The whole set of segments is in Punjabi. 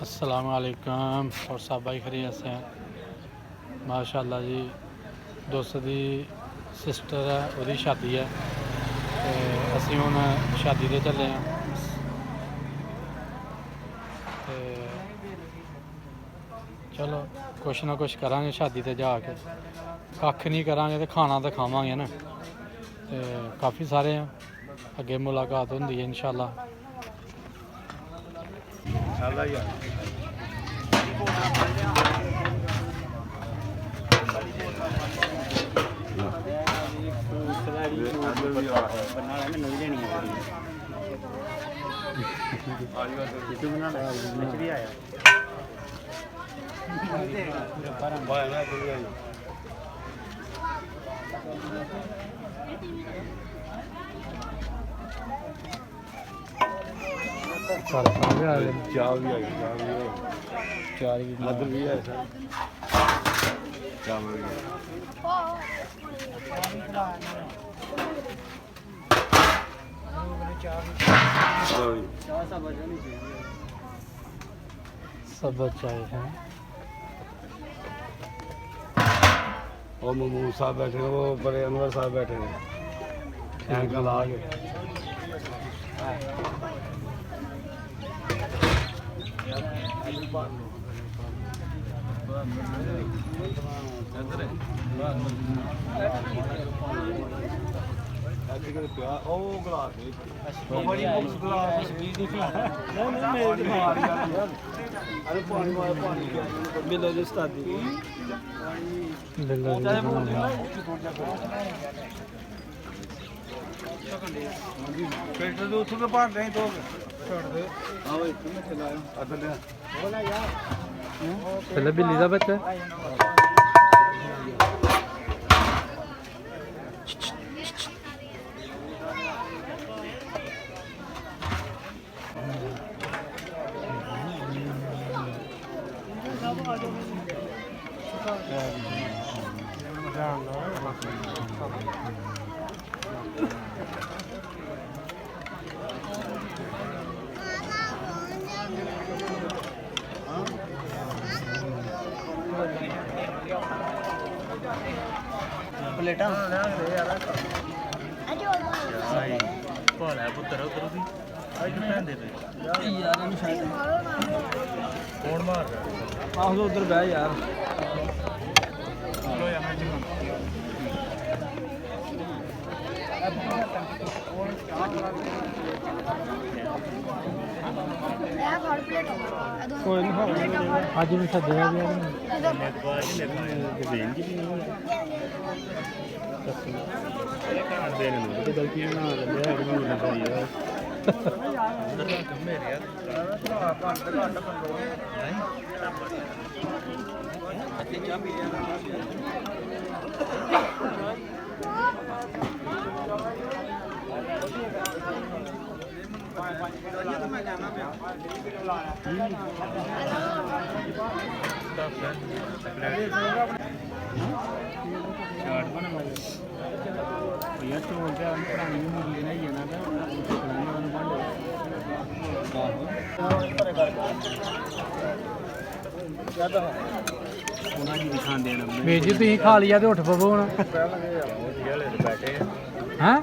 अस्सलामुअलैकुम और सब भाई खैरियत से हैं माशाअल्लाह जी। दोस्त दी सिस्टर है, ਉਹਦੀ शादी है ਤੇ ਅਸੀਂ ਹੁਣ शादी ਤੇ ਚੱਲੇ ਆਂ ਤੇ ਚਲੋ ਕੁਛ ਨਾ ਕੁਛ ਕਰਾਂਗੇ शादी ਤੇ ਜਾ ਕੇ। ਕੱਖ ਨਹੀਂ ਕਰਾਂਗੇ ਤੇ ਖਾਣਾ ਤਾਂ ਖਾਵਾਂਗੇ ਨਾ। ਤੇ ਕਾਫੀ ਸਾਰੇ ਆ, ਅੱਗੇ ਮੁਲਾਕਾਤ ਹੁੰਦੀ ਹੈ इंशाअल्लाह। सब चाय है। वो महमूद साहब बैठे हैं, वो बड़े अनवर साहब बैठे हैं एंकल ला के। पहले बिल्ली का बच्चा प्लेटा पुत्र उधर बह यार। कोई नहीं आज भी सदया भी ਵੀਰ ਜੀ ਤੁਸੀਂ ਖਾ ਲਿਆ ਤੇ ਉੱਠ ਪਵੋ ਹੁਣ ਹੈਂ।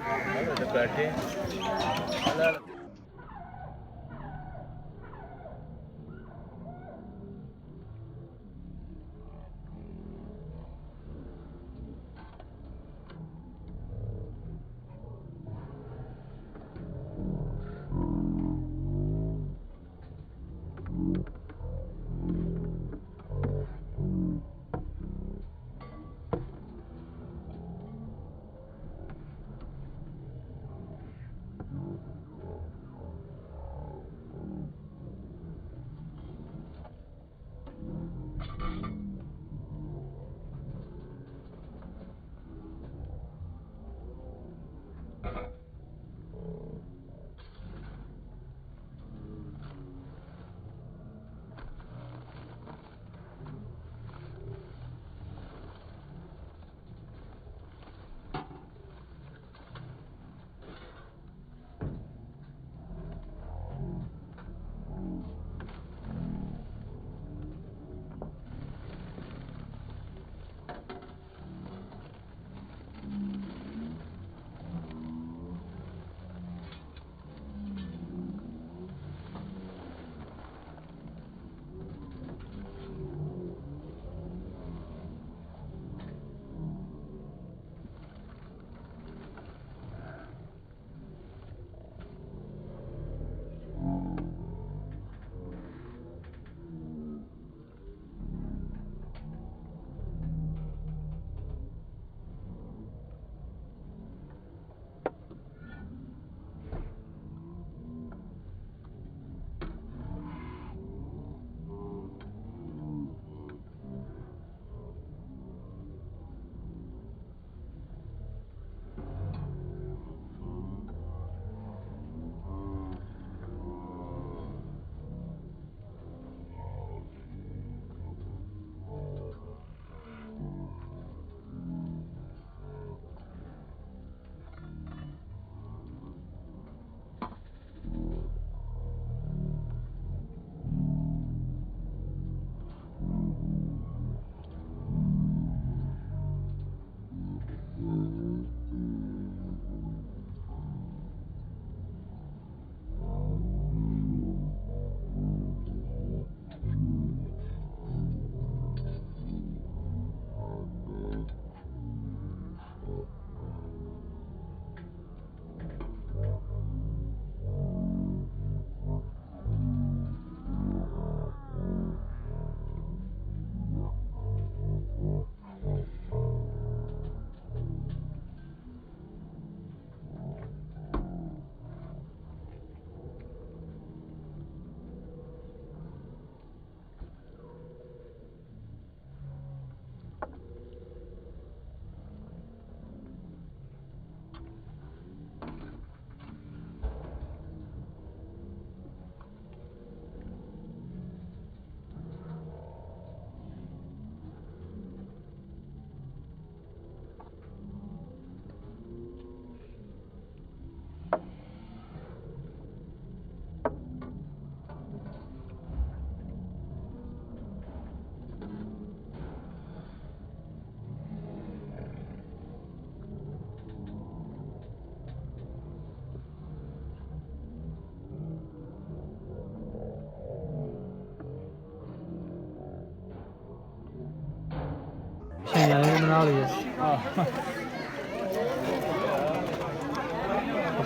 ਬਣਾ ਲਈ ਹੈ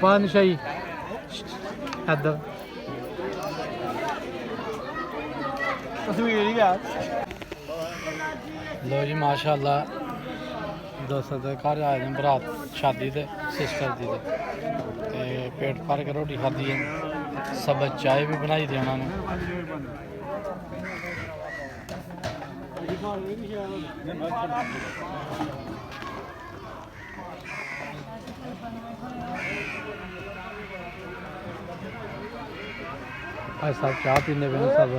ਪਾ ਨਿਸ਼ਾਈ ਇੱਧਰ ਤਸਵੀਰ ਹੀ ਆ ਲੋ ਜੀ ਮਾਸ਼ਾਅੱਲਾ ਦੋਸਤ ਦੇ ਘਰ ਆਏ ਨੇ ਬਰਾਤ ਸ਼ਾਦੀ ਤੇ ਸਿਸਟਰ ਦੀ ਤੇ ਪੇਟ ਭਰ ਕੇ ਰੋਟੀ ਖਾਧੀ ਹੈ ਸਭ ਚਾय ਵੀ ਬਣਾਈ ਦੀ ਉਹਨਾਂ ਨੇ आज सब चाह पीने पे सब